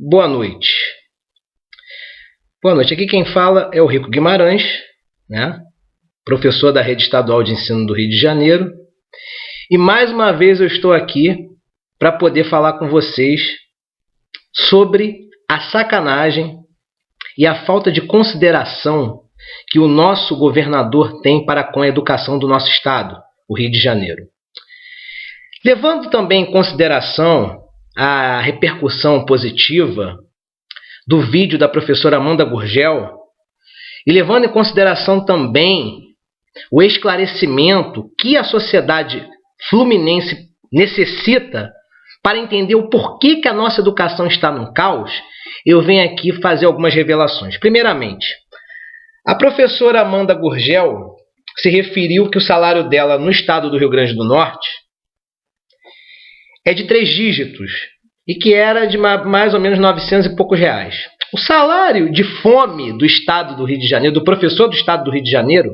Boa noite. Boa noite. Aqui quem fala é o Rico Guimarães, né? Professor da Rede Estadual de Ensino do Rio de Janeiro. E mais uma vez eu estou aqui para poder falar com vocês sobre a sacanagem e a falta de consideração que o nosso governador tem para com a educação do nosso estado, o Rio de Janeiro. Levando também em consideração a repercussão positiva do vídeo da professora Amanda Gurgel e levando em consideração também o esclarecimento que a sociedade fluminense necessita para entender o porquê que a nossa educação está num caos, eu venho aqui fazer algumas revelações. Primeiramente, a professora Amanda Gurgel se referiu que o salário dela no estado do Rio Grande do Norte é de 3 dígitos e que era de mais ou menos 900 e poucos reais. O salário de fome do estado do Rio de Janeiro, do professor do estado do Rio de Janeiro,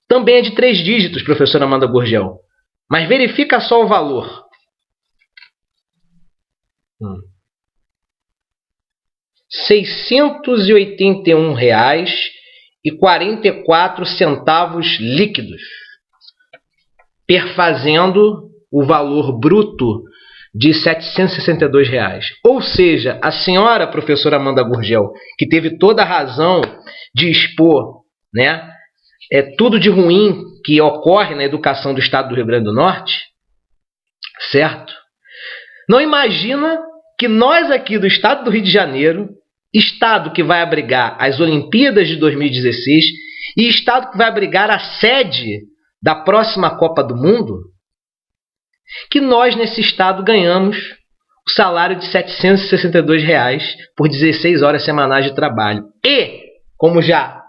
também é de 3 dígitos, professora Amanda Gurgel. Mas verifica só o valor. R$ 681,44 líquidos, perfazendo o valor bruto de R$ 762. Ou seja, a senhora professora Amanda Gurgel, que teve toda a razão de expor, né, tudo de ruim que ocorre na educação do estado do Rio Grande do Norte, certo? Não imagina que nós aqui do estado do Rio de Janeiro, estado que vai abrigar as Olimpíadas de 2016 e estado que vai abrigar a sede da próxima Copa do Mundo, que nós nesse estado ganhamos o salário de R$ 762 por 16 horas semanais de trabalho. E, como já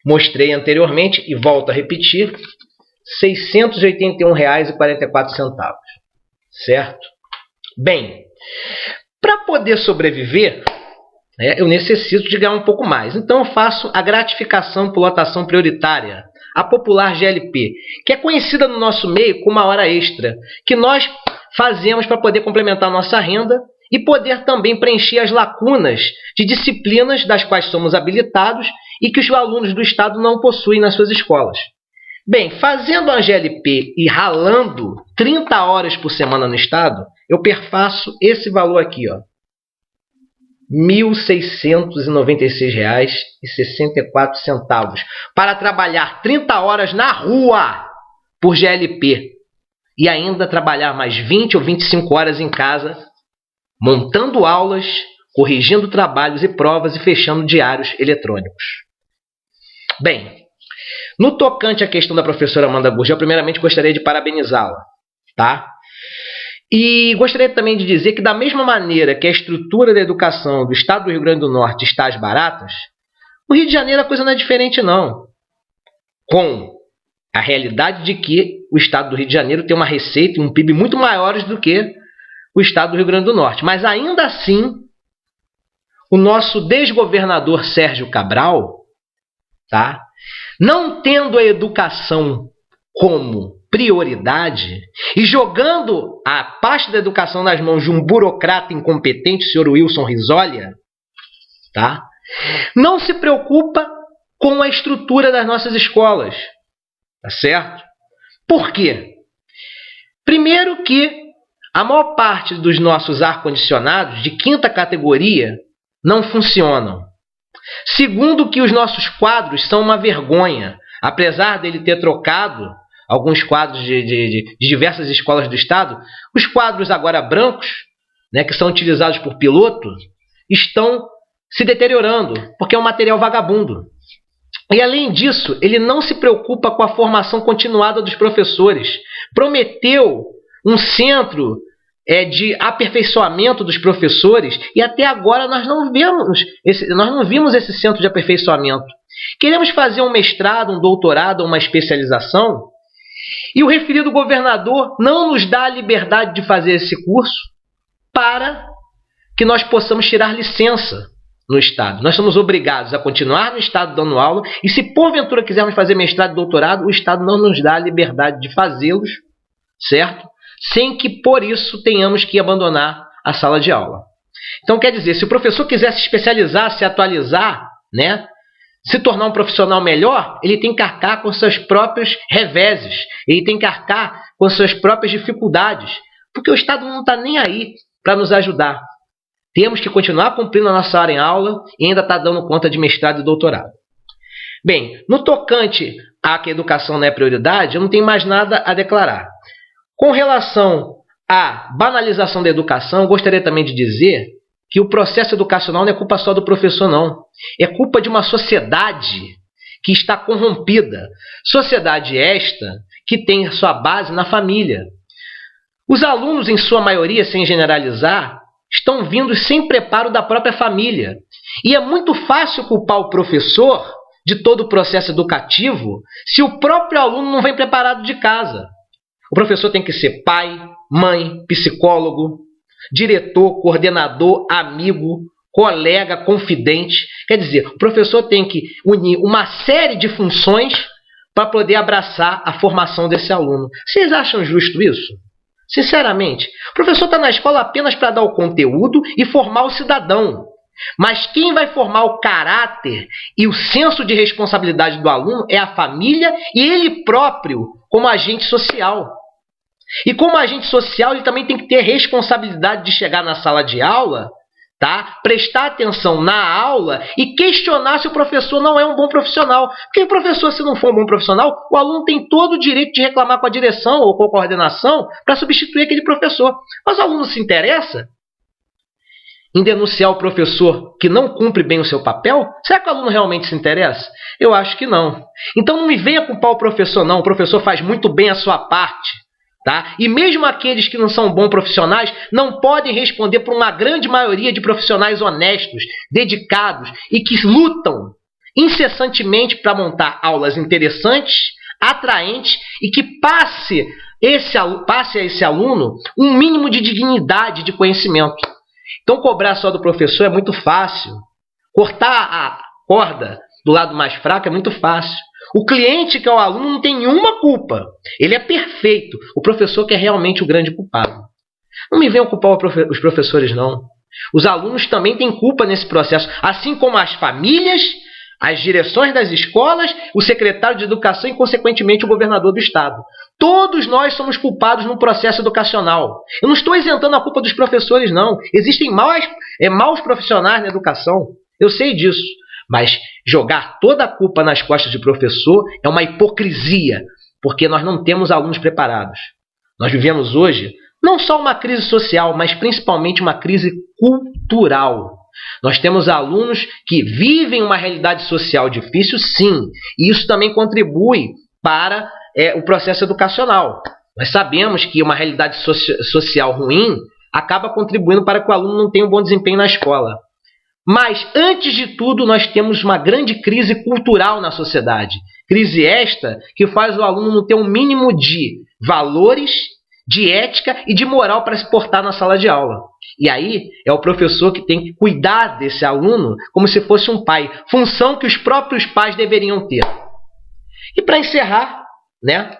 mostrei anteriormente e volto a repetir, R$ 681,44. Certo? Bem, para poder sobreviver, eu necessito de ganhar um pouco mais. Então eu faço a gratificação por lotação prioritária, a popular GLP, que é conhecida no nosso meio como a hora extra, que nós fazemos para poder complementar nossa renda e poder também preencher as lacunas de disciplinas das quais somos habilitados e que os alunos do estado não possuem nas suas escolas. Bem, fazendo a GLP e ralando 30 horas por semana no estado, eu perfaço esse valor aqui, ó, R$ 1.696,64 para trabalhar 30 horas na rua por GLP e ainda trabalhar mais 20 ou 25 horas em casa, montando aulas, corrigindo trabalhos e provas e fechando diários eletrônicos. Bem, no tocante à questão da professora Amanda Gurgel, primeiramente gostaria de parabenizá-la, tá? E gostaria também de dizer que da mesma maneira que a estrutura da educação do estado do Rio Grande do Norte está às baratas, no Rio de Janeiro a coisa não é diferente não. Com a realidade de que o estado do Rio de Janeiro tem uma receita e um PIB muito maiores do que o estado do Rio Grande do Norte. Mas ainda assim, o nosso desgovernador Sérgio Cabral, tá, não tendo a educação como prioridade e jogando a parte da educação nas mãos de um burocrata incompetente, o senhor Wilson Risolha, tá? Não se preocupa com a estrutura das nossas escolas, tá certo? Por quê? Primeiro que a maior parte dos nossos ar-condicionados de 5ª categoria não funcionam. Segundo que os nossos quadros são uma vergonha, apesar dele ter trocado alguns quadros de diversas escolas do estado, os quadros agora brancos, né, que são utilizados por pilotos, estão se deteriorando, porque é um material vagabundo. E além disso, ele não se preocupa com a formação continuada dos professores. Prometeu um centro de aperfeiçoamento dos professores e até agora nós não vimos esse centro de aperfeiçoamento. Queremos fazer um mestrado, um doutorado, uma especialização e o referido governador não nos dá a liberdade de fazer esse curso para que nós possamos tirar licença no estado. Nós somos obrigados a continuar no estado dando aula e se porventura quisermos fazer mestrado e doutorado, o estado não nos dá a liberdade de fazê-los, certo? Sem que por isso tenhamos que abandonar a sala de aula. Então, quer dizer, se o professor quiser se especializar, se atualizar, né, se tornar um profissional melhor, ele tem que arcar com seus próprios reveses, ele tem que arcar com suas próprias dificuldades, porque o Estado não está nem aí para nos ajudar. Temos que continuar cumprindo a nossa hora em aula e ainda está dando conta de mestrado e doutorado. Bem, no tocante a que a educação não é prioridade, eu não tenho mais nada a declarar. Com relação à banalização da educação, eu gostaria também de dizer que o processo educacional não é culpa só do professor, não. É culpa de uma sociedade que está corrompida. Sociedade esta que tem sua base na família. Os alunos, em sua maioria, sem generalizar, estão vindo sem preparo da própria família. E é muito fácil culpar o professor de todo o processo educativo se o próprio aluno não vem preparado de casa. O professor tem que ser pai, mãe, psicólogo, diretor, coordenador, amigo, colega, confidente. Quer dizer, o professor tem que unir uma série de funções para poder abraçar a formação desse aluno. Vocês acham justo isso? Sinceramente, o professor está na escola apenas para dar o conteúdo e formar o cidadão. Mas quem vai formar o caráter e o senso de responsabilidade do aluno é a família e ele próprio como agente social. E como agente social, ele também tem que ter responsabilidade de chegar na sala de aula, tá? Prestar atenção na aula e questionar se o professor não é um bom profissional. Porque o professor, se não for um bom profissional, o aluno tem todo o direito de reclamar com a direção ou com a coordenação para substituir aquele professor. Mas o aluno se interessa em denunciar o professor que não cumpre bem o seu papel? Será que o aluno realmente se interessa? Eu acho que não. Então não me venha culpar o professor, não. O professor faz muito bem a sua parte. Tá? E mesmo aqueles que não são bons profissionais não podem responder por uma grande maioria de profissionais honestos, dedicados e que lutam incessantemente para montar aulas interessantes, atraentes e que passe a esse aluno um mínimo de dignidade de conhecimento. Então cobrar só do professor é muito fácil. Cortar a corda do lado mais fraco é muito fácil. O cliente, que é o aluno, não tem nenhuma culpa. Ele é perfeito. O professor que é realmente o grande culpado. Não me venham culpar os professores, não. Os alunos também têm culpa nesse processo, assim como as famílias, as direções das escolas, o secretário de educação e, consequentemente, o governador do estado. Todos nós somos culpados no processo educacional. Eu não estou isentando a culpa dos professores, não. Existem maus profissionais na educação. Eu sei disso. Mas jogar toda a culpa nas costas do professor é uma hipocrisia, porque nós não temos alunos preparados. Nós vivemos hoje não só uma crise social, mas principalmente uma crise cultural. Nós temos alunos que vivem uma realidade social difícil, sim, e isso também contribui para o processo educacional. Nós sabemos que uma realidade social ruim acaba contribuindo para que o aluno não tenha um bom desempenho na escola. Mas, antes de tudo, nós temos uma grande crise cultural na sociedade. Crise esta que faz o aluno não ter um mínimo de valores, de ética e de moral para se portar na sala de aula. E aí é o professor que tem que cuidar desse aluno como se fosse um pai, função que os próprios pais deveriam ter. E para encerrar, né,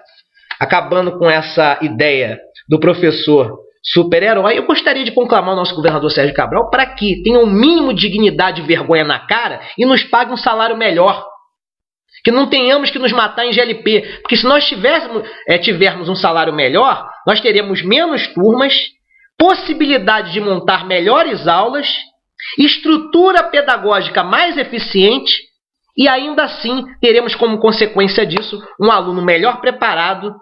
acabando com essa ideia do professor super-herói, eu gostaria de conclamar o nosso governador Sérgio Cabral para que tenha um mínimo de dignidade e vergonha na cara e nos pague um salário melhor. Que não tenhamos que nos matar em GLP. Porque se nós tivermos um salário melhor, nós teremos menos turmas, possibilidade de montar melhores aulas, estrutura pedagógica mais eficiente e ainda assim teremos como consequência disso um aluno melhor preparado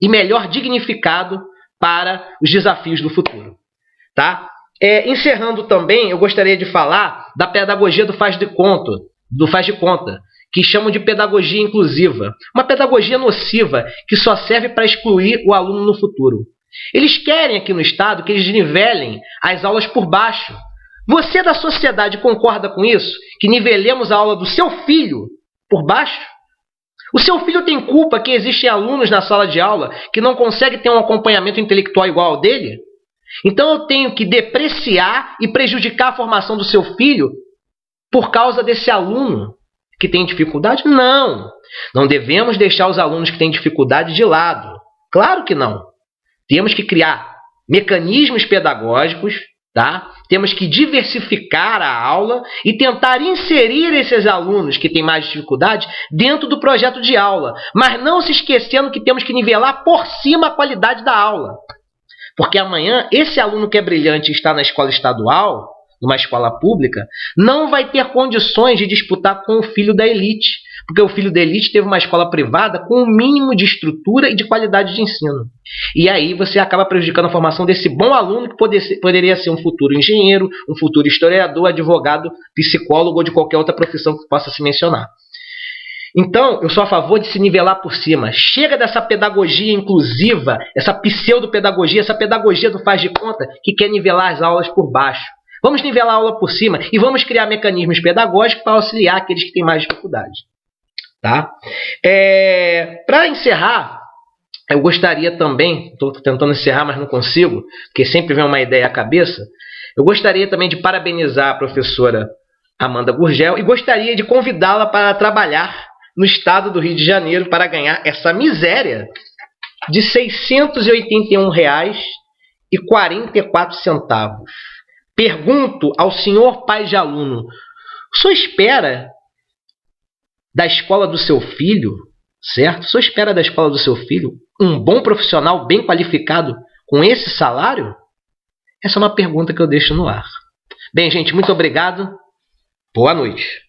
e melhor dignificado para os desafios do futuro. Tá? Encerrando também, eu gostaria de falar da pedagogia do faz de conta, que chamam de pedagogia inclusiva. Uma pedagogia nociva que só serve para excluir o aluno no futuro. Eles querem aqui no Estado que eles nivelem as aulas por baixo. Você da sociedade concorda com isso? Que nivelemos a aula do seu filho por baixo? O seu filho tem culpa que existem alunos na sala de aula que não conseguem ter um acompanhamento intelectual igual ao dele? Então eu tenho que depreciar e prejudicar a formação do seu filho por causa desse aluno que tem dificuldade? Não. Não devemos deixar os alunos que têm dificuldade de lado. Claro que não. Temos que criar mecanismos pedagógicos, Tá? Temos que diversificar a aula e tentar inserir esses alunos que têm mais dificuldade dentro do projeto de aula, mas não se esquecendo que temos que nivelar por cima a qualidade da aula. Porque amanhã, esse aluno que é brilhante e está na escola estadual, numa escola pública, não vai ter condições de disputar com o filho da elite, porque o filho da elite teve uma escola privada com um mínimo de estrutura e de qualidade de ensino. E aí você acaba prejudicando a formação desse bom aluno que poderia ser um futuro engenheiro, um futuro historiador, advogado, psicólogo ou de qualquer outra profissão que possa se mencionar. Então, eu sou a favor de se nivelar por cima. Chega dessa pedagogia inclusiva, essa pseudopedagogia, essa pedagogia do faz de conta que quer nivelar as aulas por baixo. Vamos nivelar a aula por cima e vamos criar mecanismos pedagógicos para auxiliar aqueles que têm mais dificuldade. Tá? Para encerrar, eu gostaria também, estou tentando encerrar, mas não consigo, porque sempre vem uma ideia à cabeça, eu gostaria também de parabenizar a professora Amanda Gurgel e gostaria de convidá-la para trabalhar no estado do Rio de Janeiro para ganhar essa miséria de R$ 681,44. Pergunto ao senhor pai de aluno, o senhor espera da escola do seu filho, certo? O senhor espera da escola do seu filho um bom profissional bem qualificado com esse salário? Essa é uma pergunta que eu deixo no ar. Bem, gente, muito obrigado. Boa noite.